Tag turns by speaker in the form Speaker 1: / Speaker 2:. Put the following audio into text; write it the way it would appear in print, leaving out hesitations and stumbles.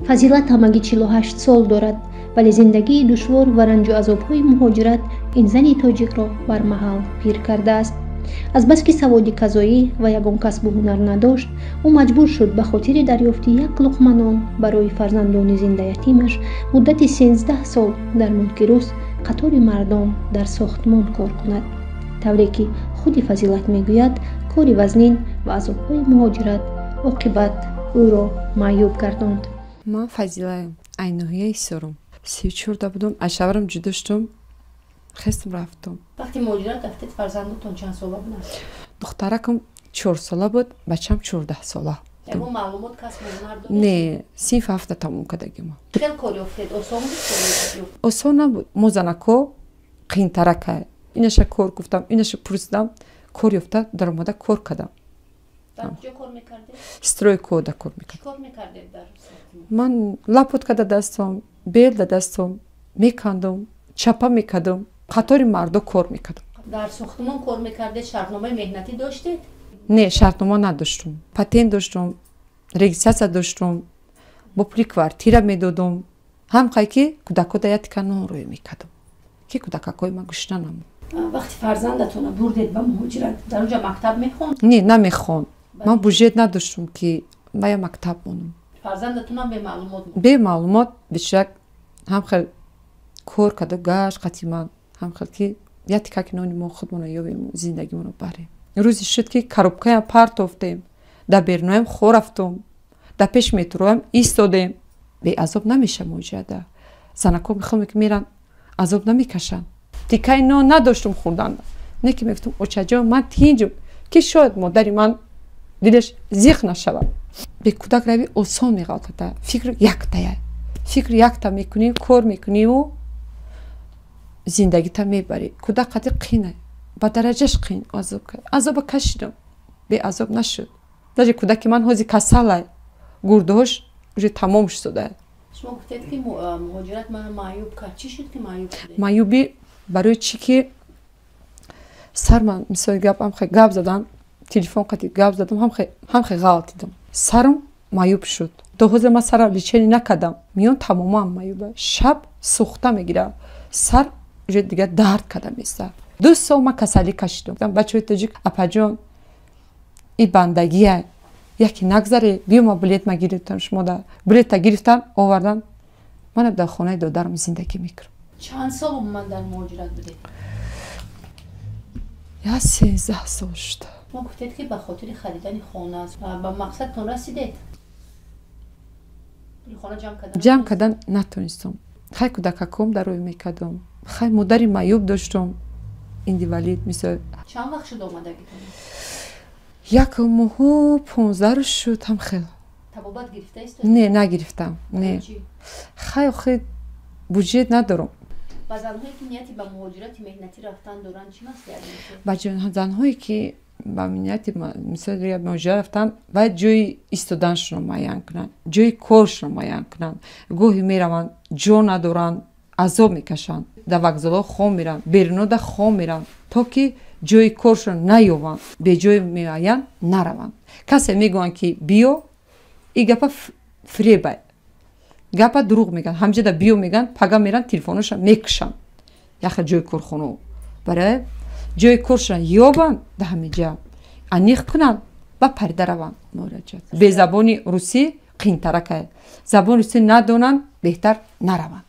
Speaker 1: фазилат ҳамагӣ 48 сол дорад, вале зиндагии душвор ва ранҷу азобҳои муҳоҷират ин зани тоҷикро бармаҳал пир кардааст. азбаски саводи казоӣ ва ягон касбу ҳунар надошт, ӯ маҷбур шуд ба хотири дарёфти як луқма нон барои фарзандони зиндаятимаш муддати 13 сол дар мулки рус қатори мардон дар сохтмон кор кунад. тавре ки худи фазилат мегӯяд, кори вазнин ва азобҳои муҳоҷират оқибат ӯро маъюб гардонд.
Speaker 2: ман фазилаем айноҳияи сорум 34 будам, аз шаварам ҷудо шудам, хестам рафтам.
Speaker 3: вақти муҳоҷират рафтед фарзандатон чанд сола буд?
Speaker 2: духтаракам 4 сола буд, бачам 14 сола.
Speaker 3: ягон маълумот касбу ҳунар доред?
Speaker 2: не, синф ҳафта тамом кардагим.
Speaker 3: хел кор ёфтед? осон буд?
Speaker 2: осон набуд. мо занако қиинтарака. инаша кор гуфтам, инаша пурсидам, кор ёфта даромада кор кардам.
Speaker 3: дар куҷо кор мекардед?
Speaker 2: стройкода кор мекардам.
Speaker 3: чӣ кор мекардед дар сохтмон?
Speaker 2: ман лапотка да дастам, бел да дастам мекандам, чапа мекардам, қатори мардо кор мекардам.
Speaker 3: дар сохтмон кор мекардед, шартномаи меҳнатӣ доштед?
Speaker 2: не, шартнома надоштам. патент доштам, регистрация доштам, бо пули квартира медодам. ҳамқай ки кӯдакода ятика нонрӯӣ мекардам, ки кӯдакакои ман гӯшта намуд.
Speaker 3: вақти фарзандатона бурдед ба муҳоҷират, дар онҷа мактаб мехонд?
Speaker 2: не, намехонд. ман буҷет надоштам ки ба я мактаб монам.
Speaker 3: фарзандатонам бемаълумот буд?
Speaker 2: бемаълумот бишак ҳамхел кор карда гашт қати ман, ҳамхел ки ятикаки нони мо худмона ёбем, зиндагимонро барем. рӯзе шуд ки коробкаям партофтем, да берноям хо рафтам, да пеш метроям истодем. беазоб намеша муҳоҷирата. занако михелме ки меран азоб намекашанд. тикаи нон надоштам хӯрдан. не ки мегуфтам очаҷон ман тинҷам ки шояд модари ман дилаш зиқ нашавад. бе кӯдак равӣ осон меғалтада. фикр яктая. фикр якта мекунӣ, кор мекуниву зиндагита мебарӣ. кӯдак қади қина, ба дараҷаш қин азоб кард. азоба кашидам, беазоб нашуд. даже кӯдаки ман ҳози касала, гурдоҳош уже тамом шуда.
Speaker 3: шумо гуфтед ки муҳоҷират мана маъюб кард. чӣ шуд ки маъюб шудед?
Speaker 2: маъюбӣ барои чӣ ки сарман мисоли гап задам, телефон қати гап задам, ҳамхе ғалтидам. сарам маъюб шуд. то ҳозир ман сарам лечение накардам, миён тамоман маъюба. шаб сӯхта мегирад, сар уже дигар дард карда места. 2 сол ман касалӣ кашидам. бачаҳои тоҷик апаҷон и бандагия яке нагзаре биё ма билетма гирифтам, шумо да билета гирифтан овардан, мана дар хонаи додарам зиндагӣ мекардам.
Speaker 3: чанд сол умуман дар муҳоҷират будед?
Speaker 2: я 13 сол шуд.
Speaker 3: шумо гуфтед ки ба хотири харидани хона аст. ба мақсадтон расидед? хона ҷамъ
Speaker 2: кардан натонистам. хай кӯдакаком дароӣ мекардам, хай модари маъюб доштам, индивалид мисол.
Speaker 3: чанд вақт шуд омадагитон?
Speaker 2: 1 моҳу 15 рӯз шуд. ҳам хел
Speaker 3: табобат гирифтаистед?
Speaker 2: не, нагирифтам. не, хай охи буҷет надорам.
Speaker 3: ба занҳое ки нияти ба муҳоҷирати меҳнатӣ рафтан доранд чӣ маслиҳат медиҳед?
Speaker 2: ба занҳое ки ба нияти мисоли муҳоҷират рафтан бояд ҷойи истоданашонро муайян кунанд, ҷойи корашонро муайян кунанд. гоҳе мераванд ҷо надоранд, азоб мекашанд, дар вокзалҳо хом меранд, берунода хом меранд, то ки ҷойи корашонро наёбанд, беҷои муайян нараванд. касе мегӯянд ки биё, и гапа фреба, гапа дурӯғ мегӯянд. ҳамҷода биё мегӯянд, пага меранд, телефонашон мекушанд. яхел ҷойи корхона барои ҷойи коршон ёбанд, да ҳамиҷа аниқ кунанд, ба парда раванд. бе забони русӣ қиинтарака, забони русӣ надонанд, беҳтар нараванд.